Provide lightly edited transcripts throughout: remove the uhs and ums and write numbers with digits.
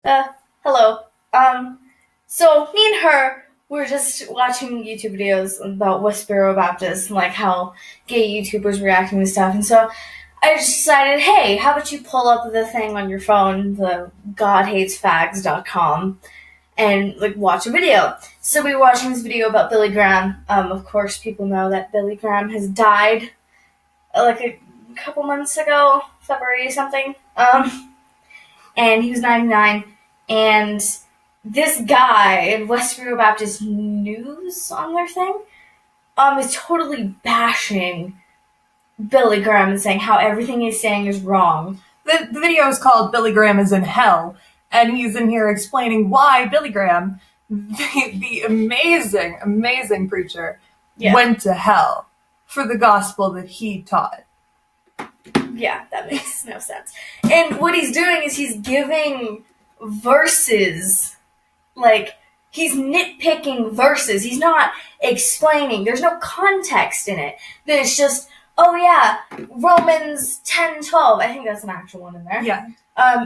Uh, Hello. So me and her were just watching YouTube videos about Westboro Baptist and like how gay YouTubers reacting to stuff, and so I just decided, hey, how about you pull up the thing on your phone, the godhatesfags.com, and like watch a video. So we were watching this video about Billy Graham. Of course, people know that Billy Graham has died like a couple months ago, February something. And he was 99. And this guy in Westboro Baptist News on their thing is totally bashing Billy Graham and saying how everything he's saying is wrong. The video is called Billy Graham is in Hell, and he's in here explaining why Billy Graham, the amazing, amazing preacher, went to hell for the gospel that he taught. Yeah, that makes no sense. And what he's doing is he's giving verses, like, he's nitpicking verses. He's not explaining. There's no context in it. It's just, oh yeah, Romans 10:12. I think that's an actual one in there. Yeah.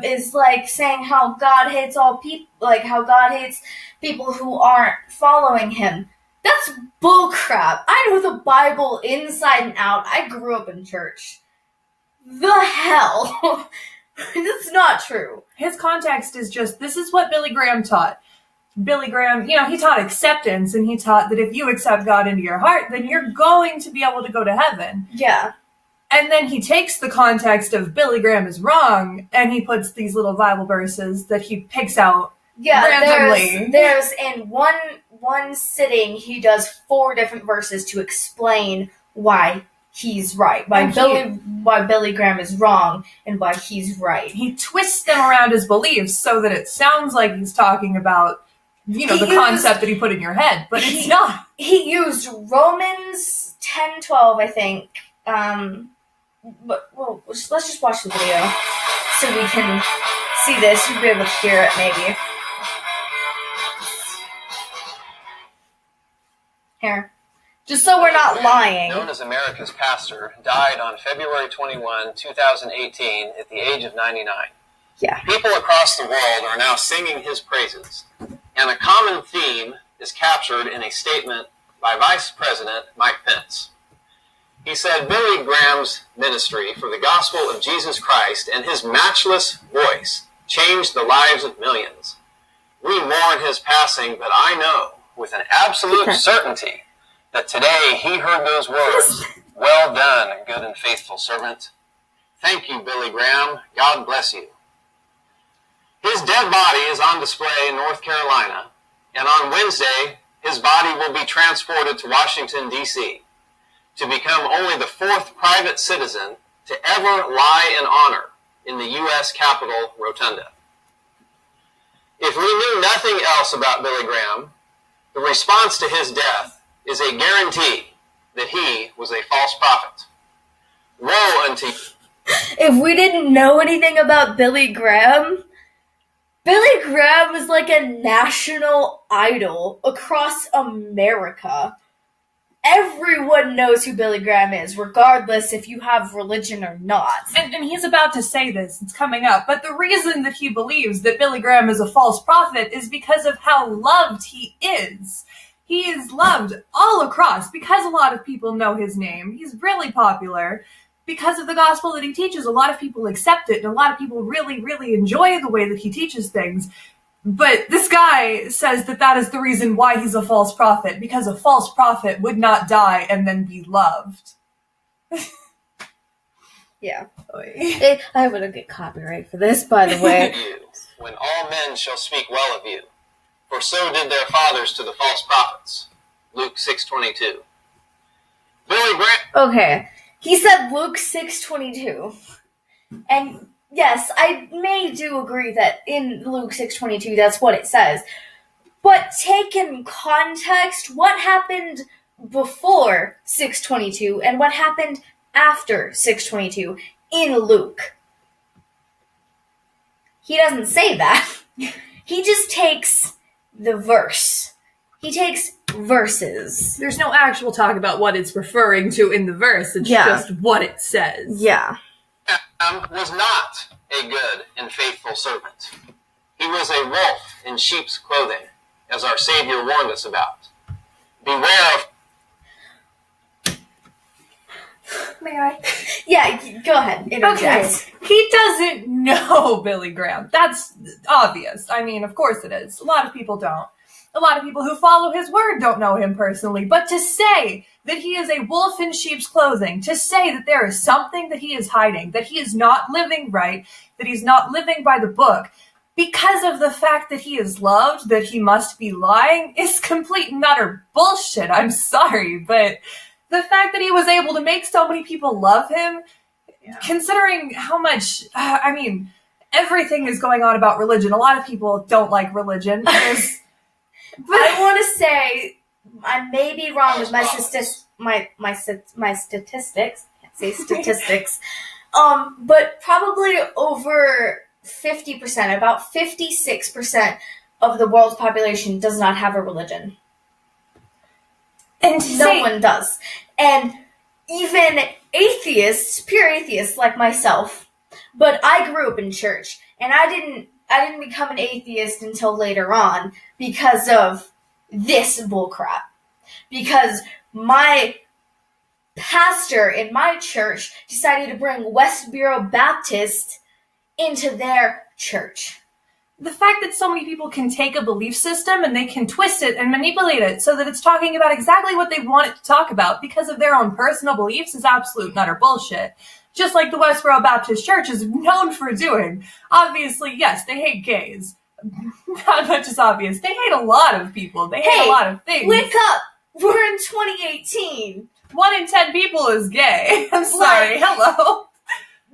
Is like saying how God hates all people, like how God hates people who aren't following him. That's bullcrap. I know the Bible inside and out. I grew up in church. The hell? That's not true. His context is just, this is what Billy Graham taught. Billy Graham, he taught acceptance, and he taught that if you accept God into your heart, then you're going to be able to go to heaven. Yeah. And then he takes the context of Billy Graham is wrong, and he puts these little Bible verses that he picks out randomly. There's in one sitting, he does 4 different verses to explain why he's right, why Billy Graham is wrong, and why he's right. He twists them around his beliefs so that it sounds like he's talking about, the concept that he put in your head, but it's not. He used Romans 10:12, I think. But let's just watch the video so we can see this. You'll be able to hear it, maybe. Here. Just so we're not lying. Known as America's pastor, died on February 21, 2018 at the age of 99. Yeah. People across the world are now singing his praises, and a common theme is captured in a statement by Vice President Mike Pence. He said Billy Graham's ministry for the gospel of Jesus Christ and his matchless voice changed the lives of millions. We mourn his passing, but I know with an absolute certainty that today he heard those words, "Well done, good and faithful servant." Thank you, Billy Graham. God bless you. His dead body is on display in North Carolina, and on Wednesday, his body will be transported to Washington, D.C., to become only the 4th private citizen to ever lie in honor in the U.S. Capitol Rotunda. If we knew nothing else about Billy Graham, the response to his death is a guarantee that he was a false prophet. Woe unto you. If we didn't know anything about Billy Graham is like a national idol across America. Everyone knows who Billy Graham is, regardless if you have religion or not. And he's about to say this, it's coming up, but the reason that he believes that Billy Graham is a false prophet is because of how loved he is. He is loved all across because a lot of people know his name. He's really popular because of the gospel that he teaches. A lot of people accept it, and a lot of people really, really enjoy the way that he teaches things. But this guy says that that is the reason why he's a false prophet, because a false prophet would not die and then be loved. Yeah. I wouldn't get copyright for this, by the way. When all men shall speak well of you, for so did their fathers to the false prophets. Luke 6:22. Billy Graham. Okay, he said Luke 6:22, and yes, I do agree that in Luke 6:22 that's what it says. But take in context what happened before 6:22 and what happened after 6:22 in Luke. He doesn't say that. He just takes the verse. He takes verses. There's no actual talk about what it's referring to in the verse. It's just what it says. Yeah. Was not a good and faithful servant. He was a wolf in sheep's clothing, as our Savior warned us about. Beware of... May I? Yeah, go ahead. Okay, he doesn't know Billy Graham. That's obvious. I mean, of course it is. A lot of people don't. A lot of people who follow his word don't know him personally. But to say that he is a wolf in sheep's clothing, to say that there is something that he is hiding, that he is not living right, that he's not living by the book, because of the fact that he is loved, that he must be lying, is complete and utter bullshit. I'm sorry, but the fact that he was able to make so many people love him, considering how much, everything is going on about religion. A lot of people don't like religion. But I want to say, I may be wrong with my statistics. Can't say statistics. But probably over 50%, about 56% of the world's population does not have a religion. And no one does. And even atheists, pure atheists like myself, but I grew up in church, and I didn't become an atheist until later on because of this bullcrap. Because my pastor in my church decided to bring Westboro Baptist into their church. The fact that so many people can take a belief system and they can twist it and manipulate it so that it's talking about exactly what they want it to talk about because of their own personal beliefs is absolute and utter bullshit. Just like the Westboro Baptist Church is known for doing. Obviously, yes, they hate gays. Not much is obvious. They hate a lot of people. They hate a lot of things. Wake up! We're in 2018. 1 in 10 people is gay. I'm sorry. Hello.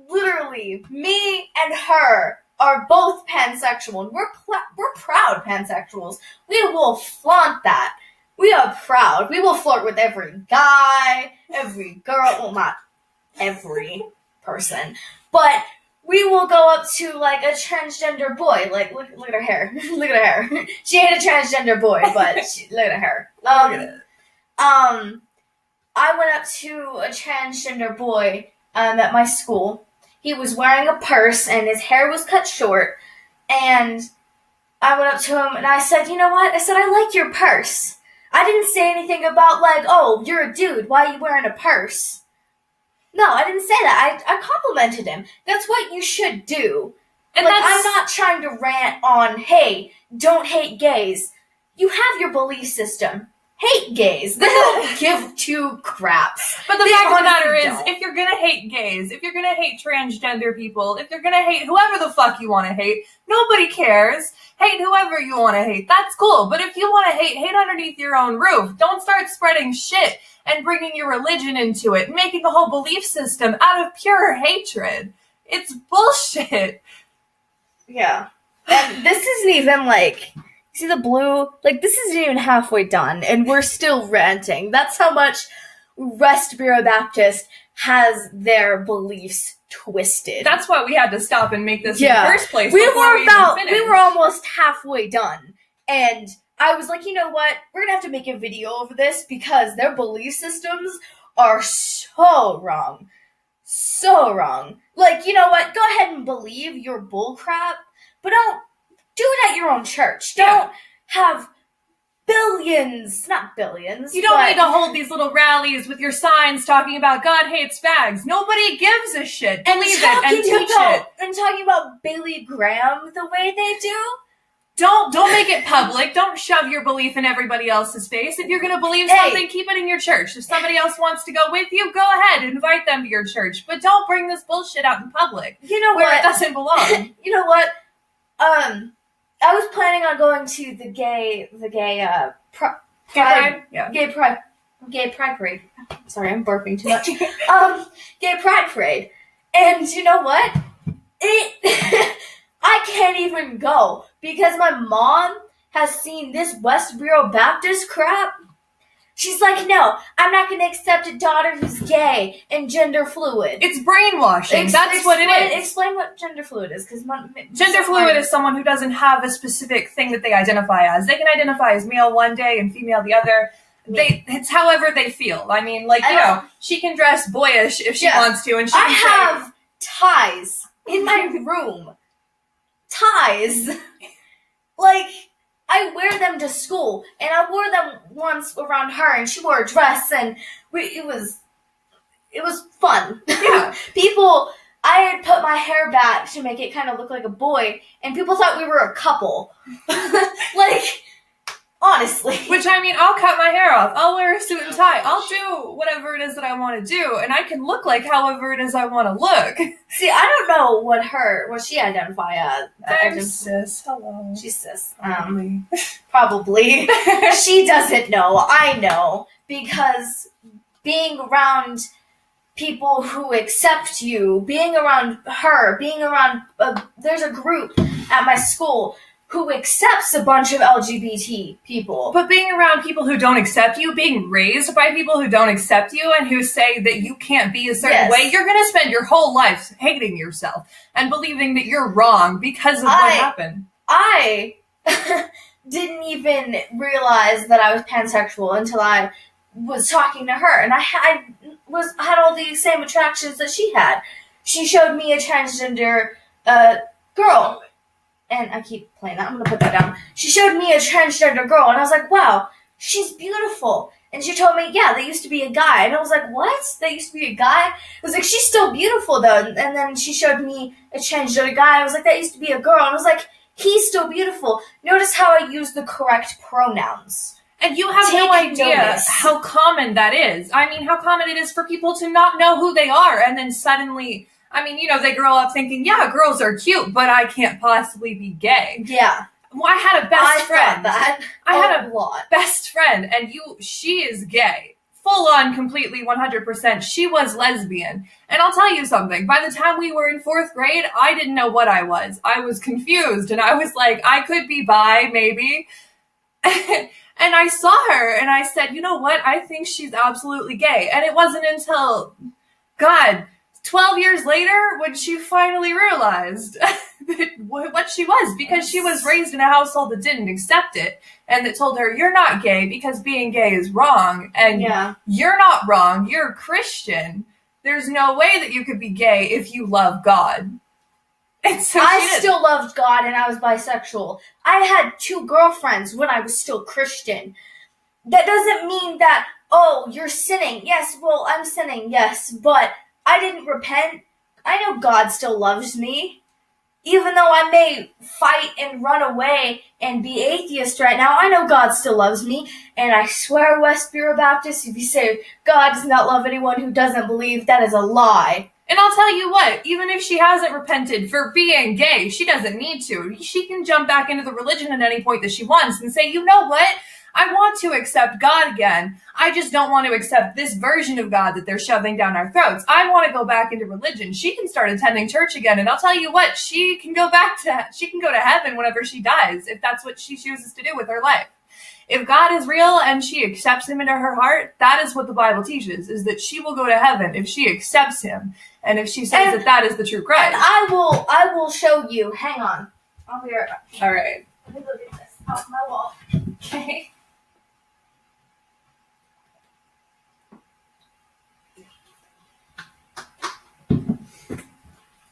Literally, me and her are both pansexual, and we're proud pansexuals. We will flaunt that. We are proud. We will flirt with every guy, every girl. Well, not every person, but we will go up to like a transgender boy. Like, look at her hair. Look at her hair. She ain't a transgender boy, but look at her. Look at it. I went up to a transgender boy at my school. He was wearing a purse, and his hair was cut short, and I went up to him, and I said, you know what? I said, I like your purse. I didn't say anything about, like, oh, you're a dude. Why are you wearing a purse? No, I didn't say that. I complimented him. That's what you should do. And like, I'm not trying to rant on, hey, don't hate gays. You have your belief system. Hate gays. They don't give two craps. But the fact of the matter is, if you're gonna hate gays, if you're gonna hate transgender people, if you're gonna hate whoever the fuck you want to hate, nobody cares. Hate whoever you want to hate. That's cool. But if you want to hate underneath your own roof. Don't start spreading shit and bringing your religion into it, making a whole belief system out of pure hatred. It's bullshit. Yeah. And this isn't even like... See the blue? Like, this isn't even halfway done, and we're still ranting. That's how much Westboro Baptist has their beliefs twisted. That's why we had to stop and make this in the first place. We were almost halfway done, and I was like, you know what? We're gonna have to make a video over this because their belief systems are so wrong. So wrong. Like, you know what? Go ahead and believe your bullcrap, but don't do it at your own church. Don't have billions, not billions. You don't need to hold these little rallies with your signs talking about God hates fags. Nobody gives a shit. Believe it and teach it. And talking about Billy Graham the way they do. Don't make it public. Don't shove your belief in everybody else's face. If you're going to believe something, keep it in your church. If somebody else wants to go with you, go ahead. Invite them to your church. But don't bring this bullshit out in public. You know where what? It doesn't belong. You know what? I was planning on going to the gay pride parade. Sorry, I'm burping too much. Gay pride parade. And you know what? I can't even go because my mom has seen this Westboro Baptist crap. She's like, no, I'm not going to accept a daughter who's gay and gender fluid. It's brainwashing. That's what it is. Explain what gender fluid is. Gender fluid is someone who doesn't have a specific thing that they identify as. They can identify as male one day and female the other. It's however they feel. I mean, like, you know, she can dress boyish if she wants to. And she have ties in my room. Ties. I wear them to school, and I wore them once around her, and she wore a dress, and it was fun. Yeah. I had put my hair back to make it kind of look like a boy, and people thought we were a couple. Like, honestly. Which, I mean, I'll cut my hair off. I'll wear a suit and tie. I'll do whatever it is that I want to do, and I can look like however it is I want to look. See, I don't know what she identify as. I'm cis. Hello. She's cis. Probably. She doesn't know. I know. Because being around people who accept you, being around her, being around... there's a group at my school who accepts a bunch of LGBT people. But being around people who don't accept you, being raised by people who don't accept you and who say that you can't be a certain way, you're going to spend your whole life hating yourself and believing that you're wrong because of what happened. I didn't even realize that I was pansexual until I was talking to her, and I had all the same attractions that she had. She showed me a transgender girl, and I keep playing that. I'm gonna put that down. She showed me a transgender girl, and I was like, wow, she's beautiful. And she told me, yeah, they used to be a guy. And I was like, what? They used to be a guy? I was like, she's still beautiful, though. And then she showed me a transgender guy. I was like, that used to be a girl. And I was like, he's still beautiful. Notice how I use the correct pronouns. And you have no idea how common that is. I mean, how common it is for people to not know who they are, and then suddenly, I mean, they grow up thinking, yeah, girls are cute, but I can't possibly be gay. Yeah. Well, I had a best friend. I had a lot. Best friend, and she is gay. Full on, completely, 100%. She was lesbian. And I'll tell you something. By the time we were in 4th grade, I didn't know what I was. I was confused, and I was like, I could be bi, maybe. And I saw her, and I said, you know what? I think she's absolutely gay. And it wasn't until, 12 years later when she finally realized what she was, because she was raised in a household that didn't accept it, and that told her, you're not gay because being gay is wrong. And you're not wrong. You're Christian. There's no way that you could be gay if you love God. And so I still loved God, and I was bisexual. I had 2 girlfriends when I was still Christian. That doesn't mean that, oh, you're sinning. Yes, well, I'm sinning, yes, but I didn't repent. I know God still loves me. Even though I may fight and run away and be atheist right now, I know God still loves me. And I swear, West Bureau Baptist, if you say God does not love anyone who doesn't believe, that is a lie. And I'll tell you what, even if she hasn't repented for being gay, she doesn't need to. She can jump back into the religion at any point that she wants and say, you know what? I want to accept God again. I just don't want to accept this version of God that they're shoving down our throats. I want to go back into religion. She can start attending church again, and I'll tell you what, she can go to heaven whenever she dies, if that's what she chooses to do with her life. If God is real and she accepts him into her heart, that is what the Bible teaches, is that she will go to heaven if she accepts him, and if she says that is the true Christ. And I will show you. Hang on. I'll be right back. All right. Let me look at this off my wall. Okay.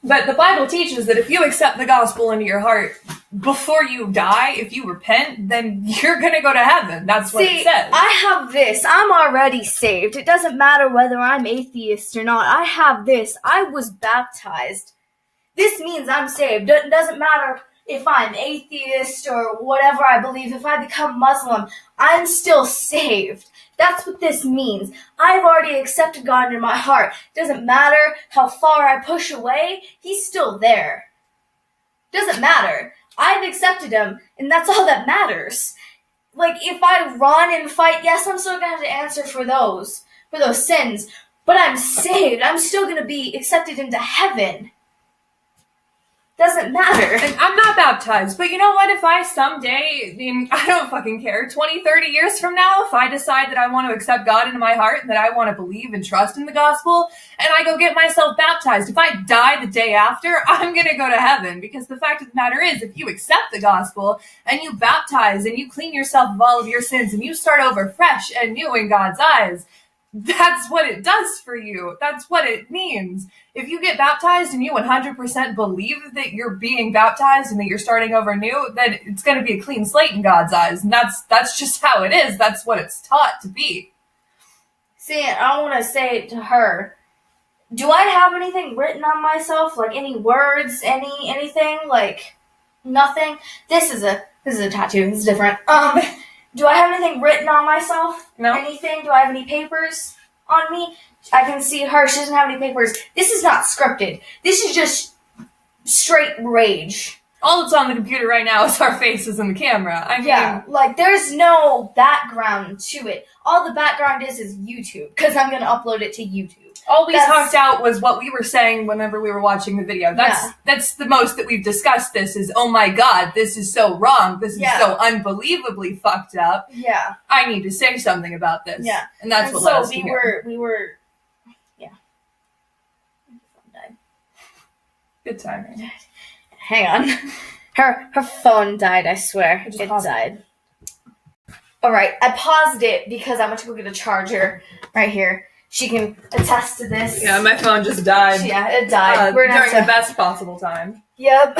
But the Bible teaches that if you accept the gospel into your heart before you die, if you repent, then you're going to go to heaven. That's what it says. I have this. I'm already saved. It doesn't matter whether I'm atheist or not. I have this. I was baptized. This means I'm saved. It doesn't matter if I'm atheist or whatever I believe. If I become Muslim, I'm still saved. That's what this means. I've already accepted God into my heart. Doesn't matter how far I push away, he's still there. Doesn't matter. I've accepted him, and that's all that matters. Like, if I run and fight, yes, I'm still going to have to answer for those sins, but I'm saved. I'm still going to be accepted into heaven. Doesn't matter. And I'm not baptized, but you know what? If I someday, I don't fucking care, 20, 30 years from now, if I decide that I want to accept God into my heart and that I want to believe and trust in the gospel, and I go get myself baptized, if I die the day after, I'm going to go to heaven. Because the fact of the matter is, if you accept the gospel and you baptize and you clean yourself of all of your sins and you start over fresh and new in God's eyes, that's what it does for you. That's what it means. If you get baptized and you 100% believe that you're being baptized and that you're starting over new, then it's going to be a clean slate in God's eyes. And that's just how it is. That's what it's taught to be. See, I want to say to her, do I have anything written on myself? Like any words, anything? Like nothing? This is a tattoo. This is different. Do I have anything written on myself? No. Anything? Do I have any papers on me? I can see her. She doesn't have any papers. This is not scripted. This is just straight rage. All that's on the computer right now is our faces in the camera. I mean, yeah, like there's no background to it. All the background is YouTube, because I'm going to upload it to YouTube. All we talked out was what we were saying whenever we were watching the video. That's the most that we've discussed this is, oh my god, this is so wrong. This is so unbelievably fucked up. Yeah. I need to say something about this. Yeah. And that's what led us to here. We were, yeah. Died. Good timing. Hang on. Her phone died, I swear. It died. Alright, I paused it because I went to go get a charger right here. She can attest to this. Yeah, my phone just died. Yeah, it died. During the best possible time. Yep.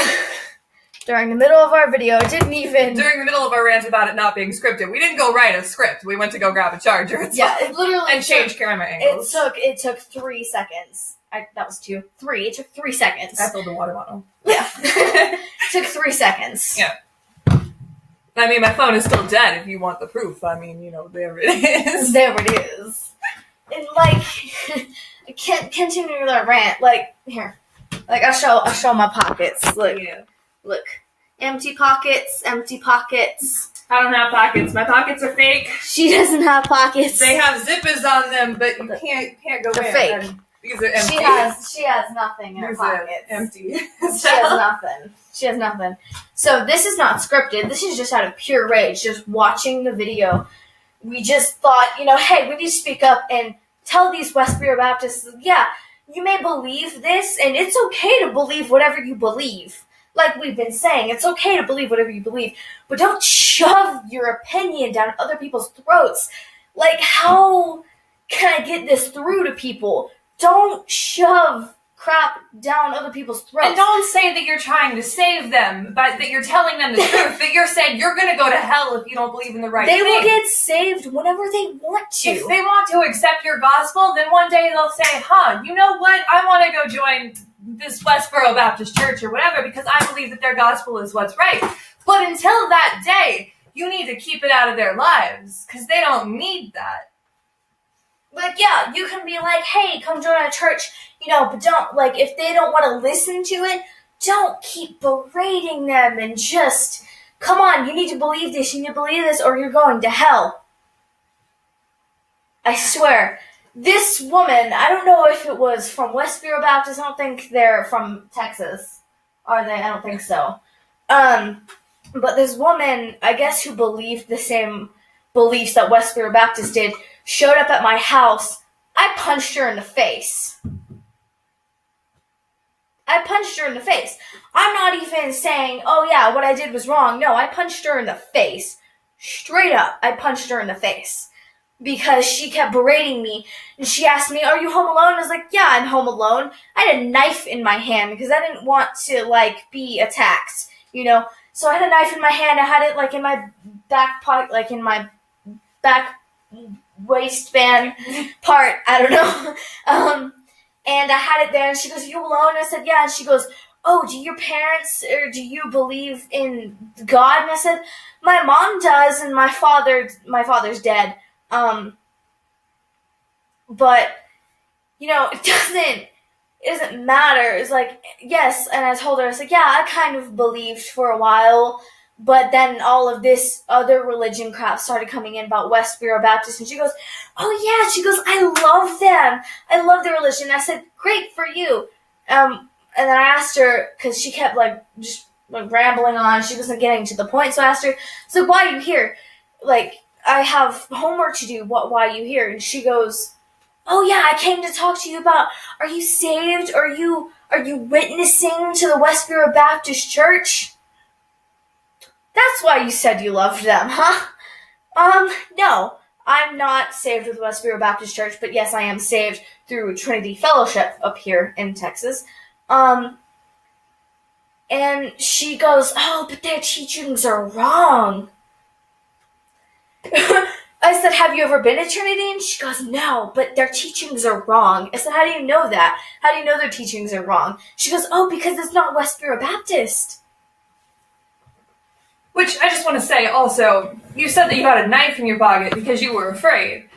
During the middle of our video, it didn't even... During the middle of our rant about it not being scripted. We didn't go write a script. We went to go grab a charger. It literally... And change camera angles. It took 3 seconds. That was 2. 3. It took 3 seconds. I filled the water bottle. Yeah. It took 3 seconds. Yeah. I mean, my phone is still dead if you want the proof. I mean, there it is. There it is. And like, I can't continue with our rant. Like, here. Like, I'll show my pockets. Look. Yeah. Look. Empty pockets, empty pockets. I don't have pockets. My pockets are fake. She doesn't have pockets. They have zippers on them, but you can't go They're in. fake. And these are empty. She has nothing in her pockets. Empty. She has nothing. She has nothing. So this is not scripted. This is just out of pure rage. Just watching the video. We just thought, hey, we need to speak up and tell these Westboro Baptists, yeah, you may believe this, and it's okay to believe whatever you believe. Like we've been saying, it's okay to believe whatever you believe, but don't shove your opinion down other people's throats. Like, how can I get this through to people? Don't shove crap down other people's throats. And don't say that you're trying to save them, but that you're telling them the truth, that you're saying you're going to go to hell if you don't believe in the right thing. They will get saved whenever they want to. If they want to accept your gospel, then one day they'll say, you know what? I want to go join this Westboro Baptist Church or whatever because I believe that their gospel is what's right. But until that day, you need to keep it out of their lives because they don't need that. Like, yeah, you can be like, hey, come join a church, but don't, like, if they don't want to listen to it, don't keep berating them and just, come on, you need to believe this, or you're going to hell. I swear. This woman, I don't know if it was from Westboro Baptist, I don't think they're from Texas. Are they? I don't think so. But this woman, I guess who believed the same beliefs that Westboro Baptist did, showed up at my house. I punched her in the face. I'm not even saying, oh yeah, what I did was wrong. No, I punched her in the face. Straight up, I punched her in the face. Because she kept berating me. And she asked me, are you home alone? I was like, yeah, I'm home alone. I had a knife in my hand because I didn't want to, be attacked, So I had a knife in my hand. I had it, in my back pocket, in my back waistband part, I don't know. And I had it there, and she goes, are you alone? I said, yeah. And she goes, oh, do your parents, or do you believe in God? And I said, my mom does, and my father's dead. But, it doesn't matter. It's like, yes, and I told her, I was like, yeah, I kind of believed for a while, but then all of this other religion crap started coming in about Westboro Baptist, and she goes, oh yeah, she goes, I love them. I love their religion. And I said, great for you. And then I asked her, because she kept, just rambling on. She wasn't getting to the point, so I asked her, so why are you here? I have homework to do. Why are you here? And she goes, oh yeah, I came to talk to you about, are you saved? Are you witnessing to the Westboro Baptist Church? That's why you said you loved them, huh? No. I'm not saved with Westboro Baptist Church, but yes, I am saved through Trinity Fellowship up here in Texas. And she goes, oh, but their teachings are wrong. I said, have you ever been to Trinity? And she goes, no, but their teachings are wrong. I said, how do you know that? How do you know their teachings are wrong? She goes, oh, because it's not Westboro Baptist. Which I just want to say also, you said that you had a knife in your pocket because you were afraid.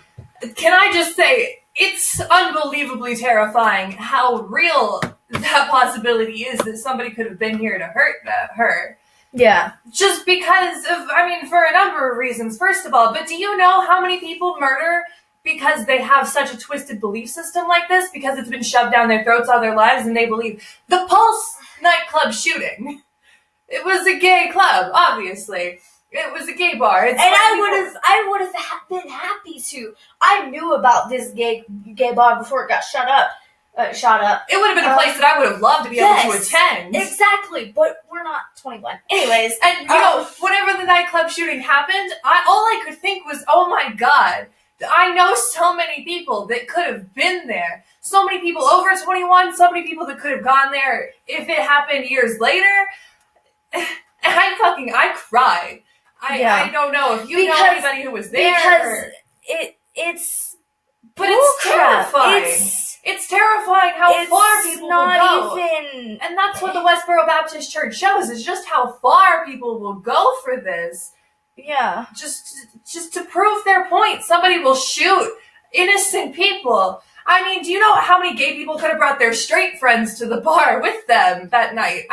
Can I just say, it's unbelievably terrifying how real that possibility is that somebody could have been here to hurt her. Yeah. Just because of, for a number of reasons, first of all, but do you know how many people murder because they have such a twisted belief system like this, because it's been shoved down their throats all their lives and they believe? The Pulse nightclub shooting. It was a gay club, obviously. It was a gay bar. And I would have been happy to. I knew about this gay bar before it got shot up. It would have been a place that I would have loved to be able to attend. Exactly, but we're not 21. Anyways. And, whenever the nightclub shooting happened, all I could think was, oh my God, I know so many people that could have been there. So many people over 21, so many people that could have gone there if it happened years later. And I cried. I don't know if you know anybody who was there. Because it's terrifying. It's terrifying how far people will go. And that's what the Westboro Baptist Church shows, is just how far people will go for this. Yeah. Just to prove their point. Somebody will shoot innocent people. Do you know how many gay people could have brought their straight friends to the bar with them that night?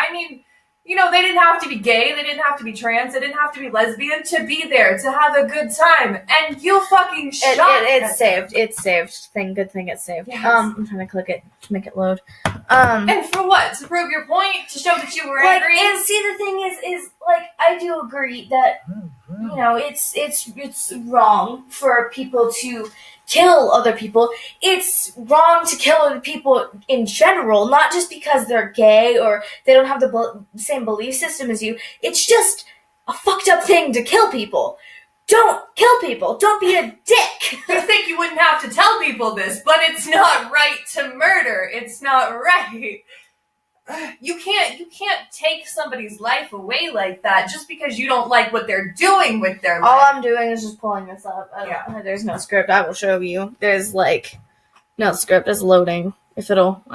They didn't have to be gay, they didn't have to be trans, they didn't have to be lesbian to be there, to have a good time. And you fucking shot It's saved. It's saved. Good thing it's saved. Yes. I'm trying to click it to make it load. And for what? To prove your point? To show that you were angry? And see, the thing is I do agree that, it's wrong for people to kill other people. It's wrong to kill other people in general, not just because they're gay or they don't have the same belief system as you. It's just a fucked up thing to kill people. Don't kill people. Don't be a dick. You think you wouldn't have to tell people this, but it's not right to murder. It's not right. You can't take somebody's life away like that just because you don't like what they're doing with their life. All I'm doing is just pulling this up. There's no script. I will show you. There's no script. It's loading. If it won't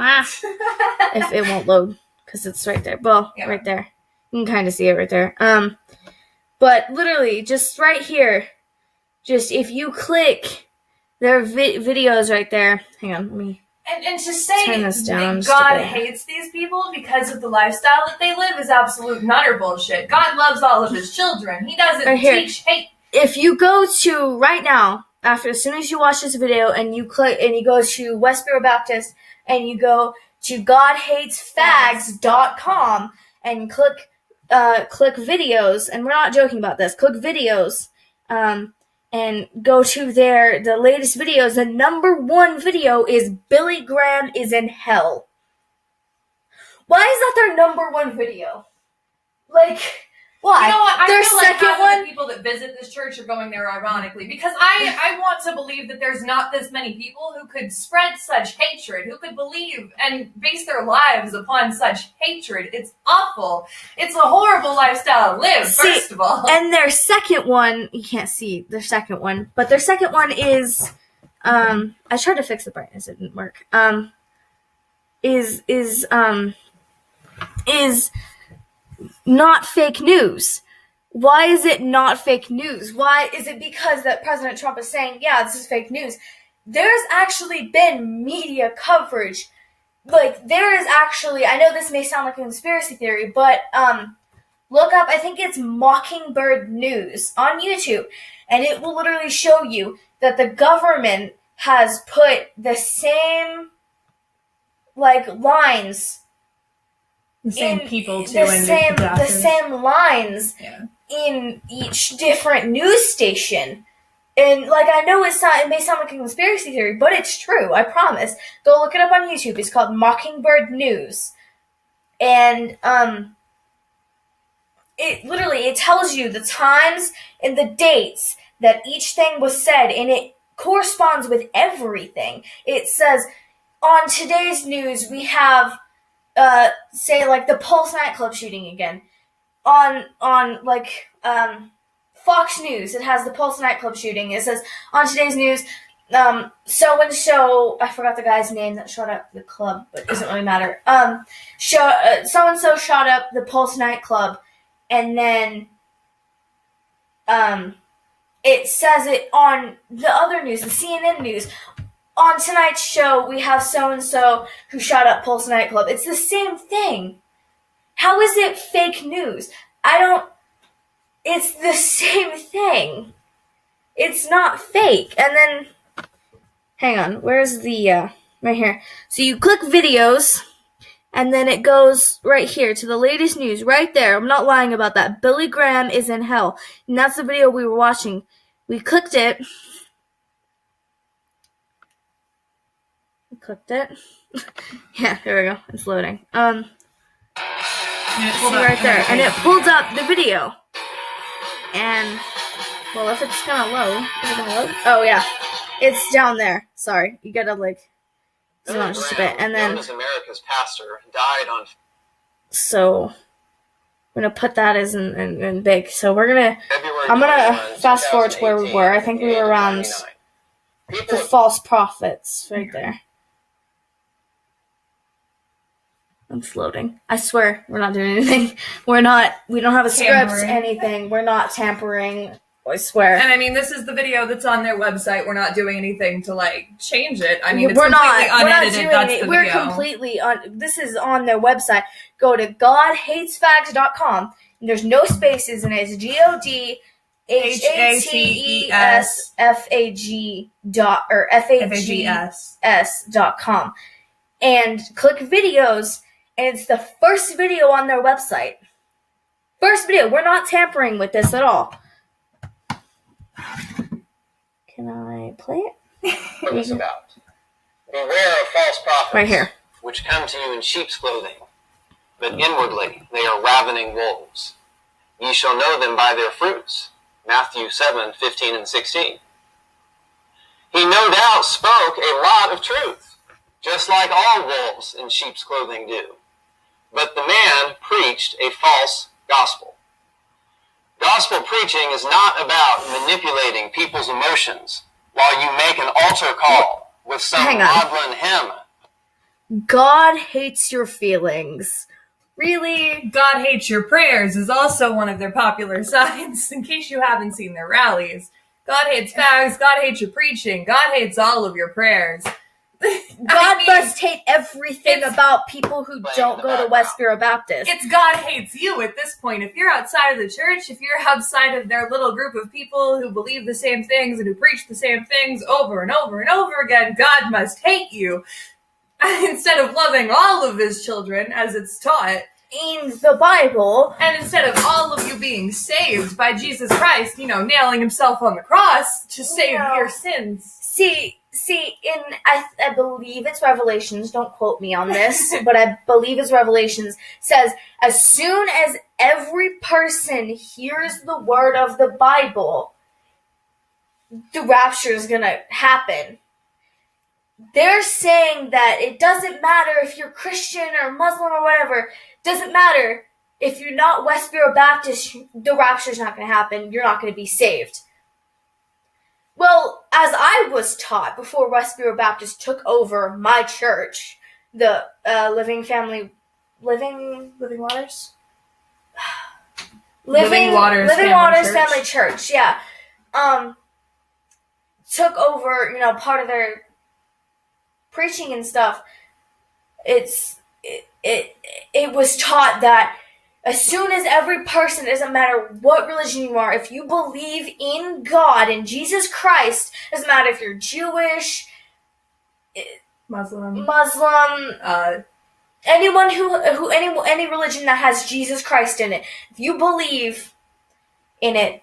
load because it's right there. Well, yeah. Right there. You can kind of see it right there. But literally just right here, just if you click their videos right there. Hang on, let me. And to say that God hates these people because of the lifestyle that they live is absolute and utter bullshit. God loves all of his children. He doesn't teach hate. If you go to right now, as soon as you watch this video and you click and you go to Westboro Baptist and you go to GodHatesFags.com and click videos, and we're not joking about this, click videos, and go to the latest videos. The number one video is Billy Graham is in hell. Why is that their number one video? Why? You know what? I feel like half of the people that visit this church are going there ironically, because I want to believe that there's not this many people who could spread such hatred, who could believe and base their lives upon such hatred. It's awful. It's a horrible lifestyle to live, first of all. And their second one, you can't see their second one, but their second one is, I tried to fix the brightness, it didn't work, is not fake news. Why is it not fake news? Why is it because that President Trump is saying, yeah, this is fake news? There's actually been media coverage. There is actually, I know this may sound like a conspiracy theory, but look up, I think it's Mockingbird News on YouTube, and it will literally show you that the government has put the same, lines, the same people too, the same lines in each different news station. And I know it may sound like a conspiracy theory, but it's true, I promise. Go look it up on YouTube. It's called Mockingbird News. And it tells you the times and the dates that each thing was said, and it corresponds with everything. It says, on today's news, we have, say, like, the Pulse nightclub shooting again. On Fox News, it has the Pulse nightclub shooting. It says, on today's news, so-and-so, I forgot the guy's name that shot up the club, but it doesn't really matter. So-and-so shot up the Pulse nightclub, and then, it says it on the other news, the CNN news. On tonight's show, we have so-and-so who shot up Pulse nightclub. It's the same thing. How is it fake news? It's the same thing. It's not fake. And then, hang on, where's the, right here. So you click videos, and then it goes right here to the latest news, right there. I'm not lying about that. Billy Graham is in hell. And that's the video we were watching. We clicked it. Yeah, there we go. It's loading. See right there. And it pulled up the video. And, well, if it's kind of low, is it going to load? Oh, yeah. It's down there. Sorry. You gotta, zoom out just a bit. And then, as America's pastor, died on... So, I'm going to put that as in big. So I'm going to fast forward to where we were. I think we were around the false prophets right there. It's loading. I swear, we're not doing anything. We don't have a script, anything. We're not tampering. I swear. And I mean, this is the video that's on their website. We're not doing anything to change it. I mean, it's we're completely not, unedited. That's the video. We're completely this is on their website. Go to godhatesfags.com. And there's no spaces in it. It's GODHATESFAGS.com. And click videos, and it's the first video on their website. First video. We're not tampering with this at all. Can I play it? What is about? Beware of false prophets, right here, which come to you in sheep's clothing, but inwardly they are ravening wolves. Ye shall know them by their fruits. Matthew 7:15 and 16. He no doubt spoke a lot of truth, just like all wolves in sheep's clothing do. But the man preached a false gospel. Gospel preaching is not about manipulating people's emotions while you make an altar call with some maudlin hymn. God hates your feelings. Really? God hates your prayers is also one of their popular signs, in case you haven't seen their rallies. God hates fags, God hates your preaching, God hates all of your prayers. God must hate everything about people who don't go to Westboro Baptist. It's God hates you at this point. If you're outside of the church, if you're outside of their little group of people who believe the same things and who preach the same things over and over and over again, God must hate you. Instead of loving all of his children, as it's taught in the Bible, and instead of all of you being saved by Jesus Christ, nailing himself on the cross to save your sins. I believe it's Revelations, don't quote me on this, but I believe it's Revelations, says, as soon as every person hears the word of the Bible, the rapture is going to happen. They're saying that it doesn't matter if you're Christian or Muslim or whatever, doesn't matter. If you're not Westboro Baptist, the rapture's not going to happen, you're not going to be saved. Well, as I was taught before Westboro Baptist took over my church, the Living Waters? Living Waters Family Church, yeah. Took over, part of their preaching and stuff. It was taught that as soon as every person, doesn't matter what religion you are, if you believe in God and Jesus Christ, doesn't matter if you're Jewish, Muslim, anyone any religion that has Jesus Christ in it, if you believe in it,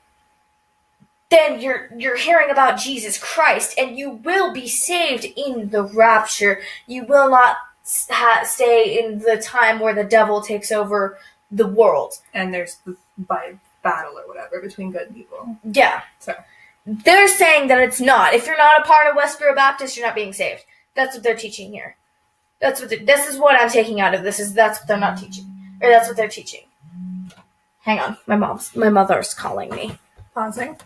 then you're hearing about Jesus Christ, and you will be saved in the rapture. You will not stay in the time where the devil takes over the world. And there's the by battle or whatever between good and evil. Yeah. So They're saying that it's not. If you're not a part of Westboro Baptist, you're not being saved. That's what they're teaching here. This is what I'm taking out of this. That's what they're not teaching, or that's what they're teaching. Hang on, my mother's calling me. pausing.